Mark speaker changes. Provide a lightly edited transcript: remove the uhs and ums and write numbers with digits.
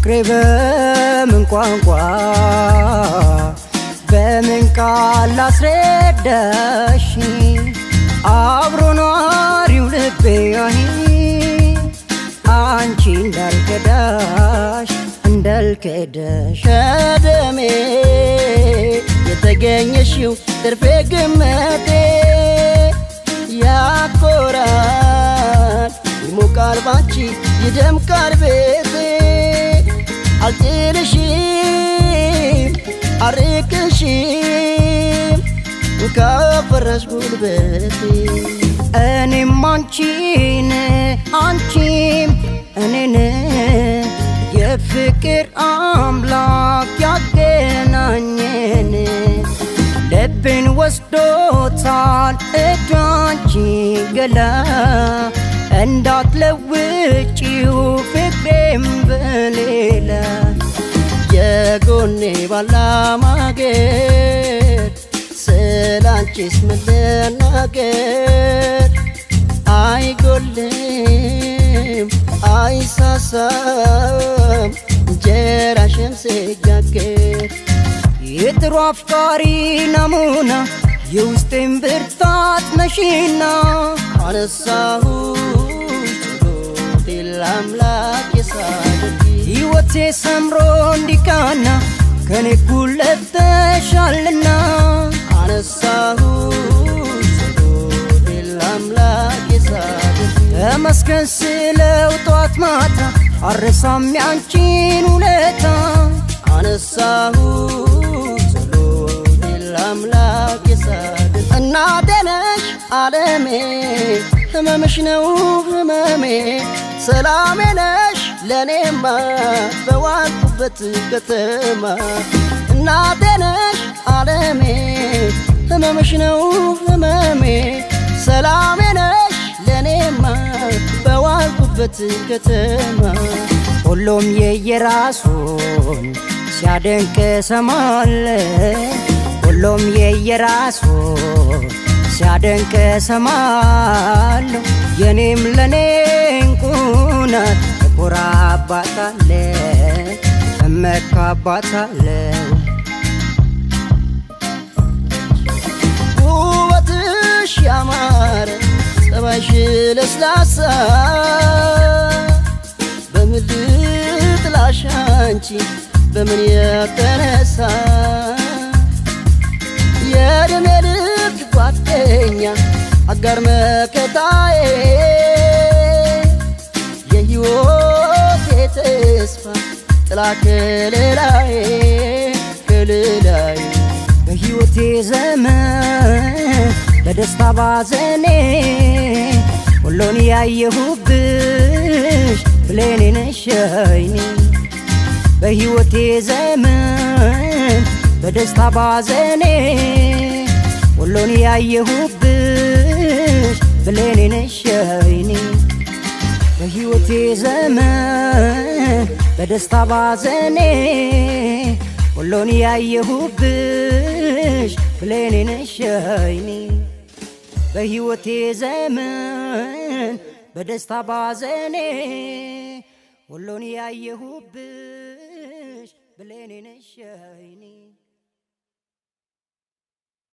Speaker 1: ፍቅሬ በምን ቋንቋ በምን ቃል ላስረዳሽ አብሮ ኗሪው ልቤ አንቺ እንዳልከዳሽ ደሜ የተገኘሽው ትርፌ ግመቴ ያኮራል ይሞቃል ባንቺ ይደምቃል ቤቴ አልጥልሽም አርቅሽም ካፈራሽ ጉልበቴ እኔም አንቺን አንቺም እኔን የፍቅር አምላክ ያገናኘን ልቤን ወስዶታል እዳንቺ ገላ እንዳትለውጪው ፍቅሬም በሌላ የጎኔ ባላማገር ስላንቺስ ምን ልናገር አይጎልም አይሳሳም እንጀራሽም ስጋገር የጥሩ አፍቃሪ ናሙና የውስጤን ብርታት ነሽና አነሳሁሽ ለአምላክ የሳደቂ ሕይወቴ ሰምሮ እንዲቃና ከኔ ኩለተሻልና አነሳሁሽ ለአምላክ የሳደቂ ተመስገን ስለው ጧት ማታ አረሳም ያንቺን ውለታ አነሳሁሽ ለአምላክ የሳደቂ እናቴ ነሽ ዓለሜ ህመምሽ ነው ህመሜ ሰላሜ ነሽ ለኔማ በዋልኩበት ከተማ እናቴ ነሽ ዓለሜ ህመምሽ ነው ህመሜ ሰላሜ ነሽ ለኔማ በዋልኩበት ከተማ ሁሉም የየራሱን ሲያደንቅ ሰማለሁ ሁሉም የየራሱን ሲያደንቅ ሰማለሁ የኔም ለኔ እንቁ ናት እኮራባታለሁ እመካባታለሁ ውበትሽ ያማረ ጸባይሽ ለስላሳ በምን ልጥላሽ አንቺ በምን የተነሳ የዕድሜ ልክ ጓደኛ አጋር መከታዬ የሕይወቴ ተስፋ ጥላ ከለላዬ በሕይወቴ ዘመን በደስታ ባዘኔ ሁሉን ያየሁብሽ ብሌኔ ነሽ አይኔ በሕይወቴ ዘመን በደስታ ባዘኔ ሁሉን ያየሁብሽ ብሌኔ ነሽ አይኔ በሕይወቴ ዘመን በደስታ ባዘኔ ሁሉን ያየሁብሽ ብሌኔ ነሽ አይኔ በሕይወቴ ዘመን በደስታ ባዘኔ ሁሉን ያየሁብሽ ብሌኔ ነሽ አይኔ